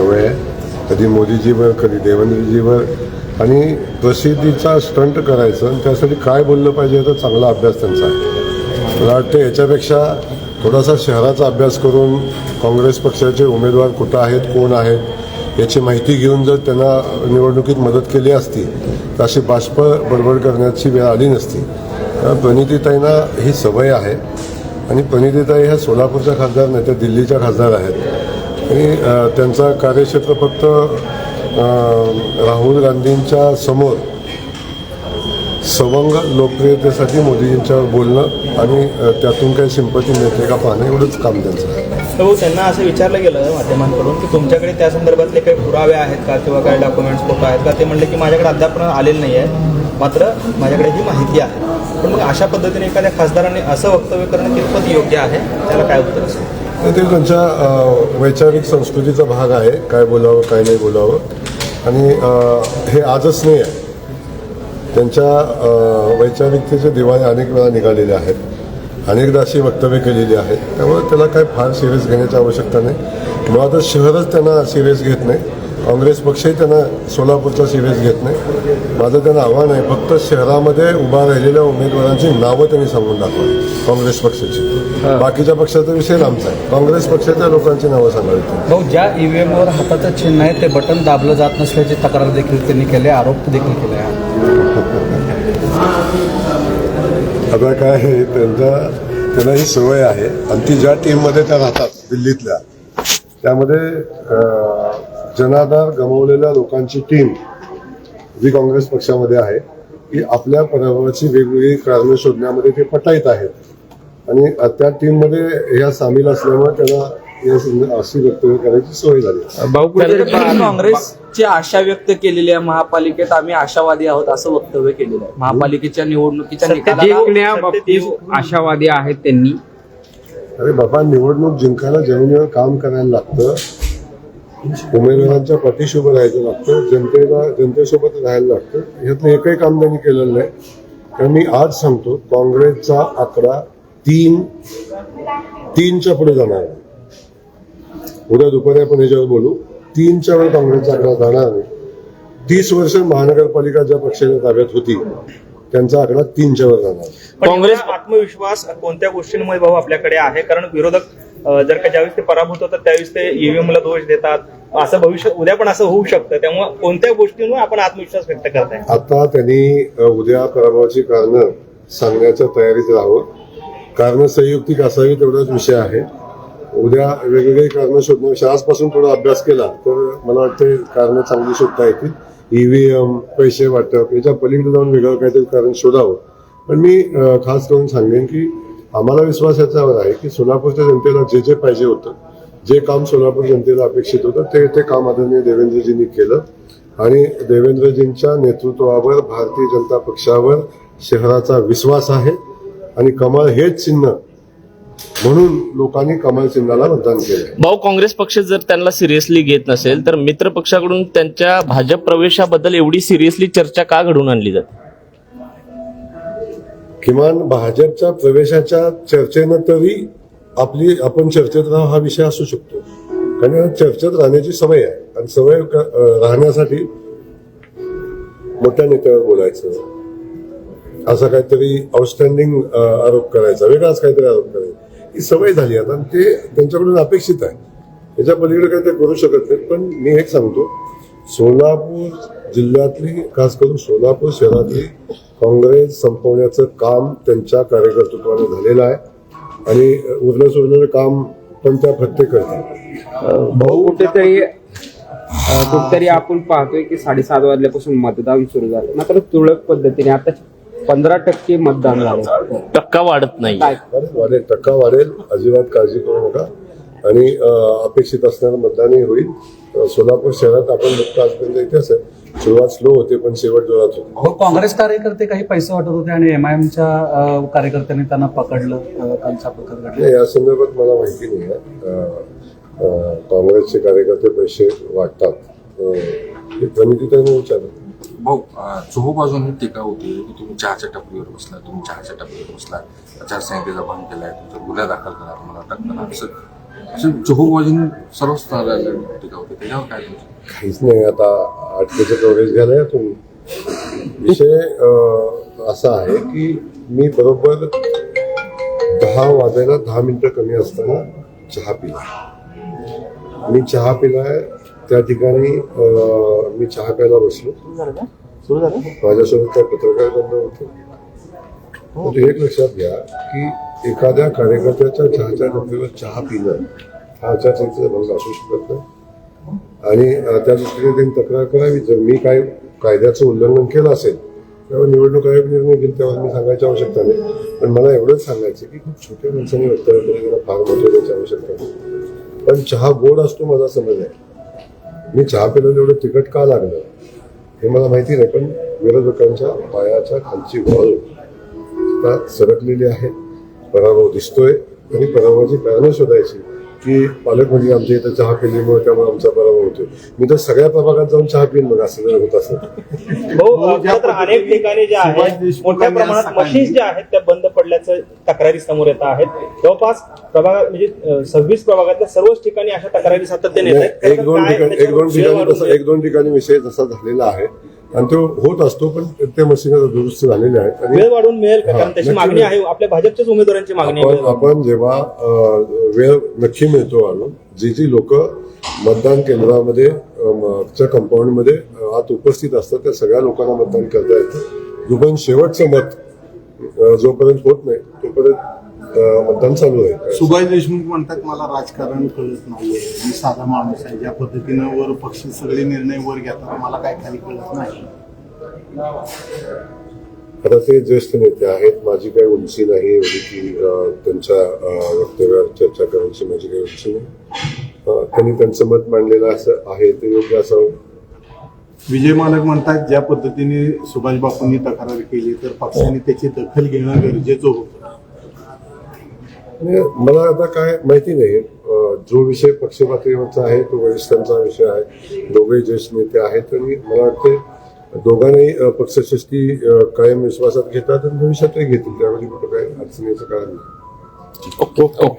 सवय आहे, कधी मोदीजीवर कधी देवेंद्रजीवर, आणि प्रसिद्धीचा स्टंट करायचं आणि त्यासाठी काय बोललं पाहिजे याचा चांगला अभ्यास त्यांचा आहे. मला वाटतं याच्यापेक्षा थोडासा शहराचा अभ्यास करून काँग्रेस पक्षाचे उमेदवार कुठं आहेत, कोण आहेत याची माहिती घेऊन जर त्यांना निवडणुकीत मदत केली असती तर अशी बाष्प बडबड करण्याची वेळ आली नसती. प्रणितीताईंना ही सवय आहे आणि प्रणितीताई ह्या सोलापूरच्या खासदार नाही, त्या दिल्लीच्या खासदार आहेत आणि त्यांचा कार्यक्षेत्र फक्त राहुल गांधींच्या समोर सवंग लोकप्रियतेसाठी मोदीजींच्यावर बोलणं आणि त्यातून काही सिंपती मिळते का पाहणं एवढंच काम त्यांचं आहे. हो, त्यांना असं विचारलं गेलं माध्यमांकडून की तुमच्याकडे त्या संदर्भातले काही पुरावे आहेत का किंवा काही डॉक्युमेंट्स फोटो आहेत का. ते म्हणले की माझ्याकडे अद्यापर्यंत आलेलं नाही आहे, मात्र माझ्याकडे ही माहिती आहे. पण मग अशा पद्धतीने एखाद्या खासदाराने असं वक्तव्य करणं कितपत योग्य आहे, त्याला काय उत्तर असेल? ते त्यांच्या वैचारिक संस्कृतीचा भाग आहे, काय बोलावं काय नाही बोलावं. आणि हे आजच नाही आहे, त्यांच्या वैचारिकतेचे दिवाळे अनेक वेळा निघालेले आहेत, अनेकदा अशी वक्तव्य केलेली आहेत. त्यामुळे त्याला काय फार सिरियस घेण्याची आवश्यकता नाही. मुळातच शहरच त्यांना सिरियस घेत नाही, काँग्रेस पक्षही त्यांना सोलापूरचा सिरियस घेत नाही. माझं त्यांना आव्हान आहे, फक्त शहरामध्ये उभा राहिलेल्या उमेदवारांची नावं त्यांनी सांगून दाखवावी काँग्रेस पक्षाची. बाकीच्या पक्षाचा विषय लांबचा आहे, काँग्रेस पक्षाच्या लोकांची नावं सांगावी. भाऊ, ज्या ईव्हीएमवर हाताचं चिन्ह आहे ते बटन दाबलं जात नसल्याची तक्रार देखील त्यांनी केली, आरोप देखील केले आहे. आता काय आहे, त्यांना ही सवय आहे आणि ती ज्या टीममध्ये त्या राहतात दिल्लीतल्या, त्यामध्ये जनाधार गमावलेल्या लोकांची टीम जी काँग्रेस पक्षामध्ये आहे की आपल्या पराभवाची वेगवेगळी कारणं शोधण्यामध्ये ते पटाईत आहेत आणि त्या टीममध्ये ह्या सामील असल्यामुळे त्यांना अशी वक्तव्य करायची सवय झाली. काँग्रेसची आशा व्यक्त केलेली आहे, महापालिकेत आम्ही आशावादी आहोत असं वक्तव्य केलेलं आहे. महापालिकेच्या निवडणुकीच्या निकालाबाबतीत आशावादी आहेत त्यांनी. अरे बाबा, निवडणूक जिंकायला जमिनीवर काम करायला लागतं, उमेदवारांच्या पाठीशी उभं राहायचं लागतं, जनतेसोबत राहायला लागतं. ह्यातलं एकही काम त्यांनी केलेलं नाही. तर मी आज सांगतो, काँग्रेसचा आकडा तीनच्या पुढे जाणार आहे. उद्या दुपारी आपण ह्याच्यावर बोलू. 3च्या वर काँग्रेसचा आकडा जाणार नाही. 30 वर्ष महानगरपालिका ज्या पक्षाच्या ताब्यात होती त्यांचा आकडा 3च्या वर जाणार. काँग्रेस आत्मविश्वास कोणत्या गोष्टींमुळे भाऊ आपल्याकडे आहे? कारण विरोधक जर का ज्यावेळेस ते पराभूत होतात त्यावेळेस ते ईव्हीएमला दोष देतात, असं भविष्यात उद्या पण असं होऊ शकतं. त्यामुळे कोणत्या गोष्टींमुळे आपण आत्मविश्वास व्यक्त करताय? आता त्यांनी उद्या पराभवाची कारणं सांगण्याच्या तयारीत राहावं. कारणं संयुक्तिक असावी तेवढाच विषय आहे. उद्या वेगवेगळी कारणं शोधण्यापेक्षा आजपासून थोडा अभ्यास केला तर मला वाटतं कारणं चांगली शोधता येतील. ईव्हीएम, पैसे वाटप याच्या पलीकडे जाऊन वेगळं काहीतरी कारण शोधावं. पण मी खास करून सांगेन की आम्हाला विश्वास याच्यावर आहे की सोलापूरच्या जनतेला जे जे पाहिजे होतं, जे काम सोलापूर जनतेला अपेक्षित होतं ते काम आदरणीय देवेंद्रजींनी केलं आणि देवेंद्रजींच्या नेतृत्वावर भारतीय जनता पक्षावर शहराचा विश्वास आहे आणि कमळ हेच चिन्ह म्हणून लोकांनी कमळ चिन्हाला मतदान केलं. भाऊ, काँग्रेस पक्ष जर त्यांना सिरियसली घेत नसेल तर मित्र पक्षाकडून त्यांच्या भाजप प्रवेशाबद्दल एवढी सिरियसली चर्चा का घडवून आणली जाते? किमान भाजपच्या प्रवेशाच्या चर्चेनं तरी आपण चर्चेत राहू हा विषय असू शकतो. कारण चर्चेत राहण्याची सवय आहे आणि सवय राहण्यासाठी मोठ्या नेत्यावर बोलायचं, असं काहीतरी आउटस्टँडिंग आरोप करायचा, वेगळाच काहीतरी आरोप करायचा, ही सवय झाली आता आणि ते त्यांच्याकडून अपेक्षित आहे. त्याच्या पलीकडे काही ते करू शकत नाहीत. पण मी एक सांगतो, सोलापूर जिल्ह्यातली, खास करून सोलापूर शहरातली काँग्रेस संपवण्याचं काम त्यांच्या कार्यकर्तृत्वाने झालेलं आहे आणि उरलं सुरलेलं काम पण त्या प्रत्येक करतात. भाऊ, कुठेतरी आपण पाहतोय की 7:30 वाजल्यापासून मतदान सुरू झालं, मात्र तुरळक पद्धतीने आता 15% मतदान झालं. टक्का वाढत नाही. वाढेल, टक्का वाढेल, अजिबात काळजी करू नका. आणि अपेक्षित असणारं मतदानही होईल. सोलापूर शहरात आपण बघतो आजपर्यंत इतिहास आहे, सुरुवात स्लो होते पण शेवट जोरात होते. हो, काँग्रेस कार्यकर्ते काही पैसे वाटत होते आणि एमआयएमच्या कार्यकर्त्यांनी त्यांना पकडलं, कालचा प्रकार घडला. या संदर्भात मला माहिती नाही आहे. काँग्रेसचे कार्यकर्ते पैसे वाटतात हे प्रणितीताईंनी विचारलं. भाऊ, चोहोबाजूंनी टीका होती की तुम्ही चहाच्या टपरीवर बसला, तुम्ही चहाच्या टपरीवर बसला, आचारसंहितेचा भंग केलाय, तुमचा गुन्हा दाखल करा, तुम्हाला अटक करा, असं असं चोहोबाजून सर्व स्तराला टीका होते त्याच्यावर काय तुमचं? काहीच नाही. आता अटकेचं कव्हरेज घ्यायला या तुम्ही. विषय असा आहे की मी बरोबर 10 वाजायला 10 मिनिटं कमी असताना चहा पिला. मी चहा पिलाय त्या ठिकाणी मी चहा प्यायला बसलो. माझ्यासोबत त्या पत्रकार बंद होते. पण एक लक्षात घ्या की एखाद्या कार्यकर्त्याच्या चहाच्या डब्यावर चहा पिणं हा आचारसंहितेचा भंग असू शकत नाही. आणि त्या दृष्टीने त्यांनी तक्रार करावी. जर मी काय कायद्याचं उल्लंघन केलं असेल तेव्हा निवडणूक आयोग निर्णय घेईल तेव्हा मी सांगायची आवश्यकता नाही. पण मला एवढंच सांगायचं की खूप छोट्या माणसांनी वक्तव्य केलं त्यांना फार महत्त्व द्यायची आवश्यकता नाही. पण चहा गोड असतो माझा समज आहे. मी चहा पिल्यानं एवढं तिखट का लागलं हे मला माहिती नाही. पण विरोधकांच्या पायाच्या खालची वाळू आता सरकलेली आहे. पराभव दिसतोय आणि पराभवाची कारणं शोधायची की पालकमंत्री आमच्या इथं चहा पिल्यामुळे त्यामुळे आमचा पराभव होतोय. मी तर सगळ्या प्रभागात जाऊन चहा पिन मग असं जर होत असेल. खरं तर अनेक ठिकाणी ज्या आहेत मोठ्या प्रमाणात मशीन्स ज्या आहेत त्या बंद पडल्याचं तक्रारी समोर येत आहेत. जवळपास प्रभागात म्हणजे 26 प्रभागातल्या सर्वच ठिकाणी अशा तक्रारी सातत्याने येत आहेत. एक दोन ठिकाणी विषय तसा झालेला आहे आणि तो होत असतो. पण त्या मशीन दुरुस्त झालेले आहेत आणि वेळ वाढवून मिळेल का? कारण त्याची मागणी आहे. आपल्या भाजपच्याच उमेदवारांची मागणी आहे. आपण जेव्हा वेळ नक्की मिळतो आणून जी लोक मतदान केंद्रामध्ये च्या कंपाऊंडमध्ये आत उपस्थित असतात त्या सगळ्या लोकांना मतदान करता येतं. जोपर्यंत शेवटचं मत जोपर्यंत होत नाही तोपर्यंत मतदान चालू आहे. सुभाष देशमुख म्हणतात मला राजकारण कळत नाहीये, मी साधा माणूस आहे. ज्या पद्धतीनं वर पक्ष सगळे निर्णय वर घेतात मला काय खाली कळत नाही. आता ते ज्येष्ठ नेते आहेत. माझी काही उंची नाही एवढी की त्यांच्या वक्तव्यावर चर्चा करायची माझी काही उंची नाही. त्यांनी त्यांचं मत मांडलेलं असं आहे ते योग्य असावं. विजय मालक म्हणतात ज्या पद्धतीने सुभाष बापूंनी तक्रार केली तर पक्षाने त्याची दखल घेणं गरजेचं होतं. मला आता काय माहिती नाही. जो विषय पक्षपातळीवरचा आहे तो वरिष्ठांचा विषय आहे. दोघेही ज्येष्ठ नेते आहेत आणि मला वाटते दोघांनाही पक्षश्रेष्ठी कायम विश्वासात घेतात आणि भविष्यातही घेतील. त्यामध्ये कुठं काय अडचणीचं कारण नाही. ओके.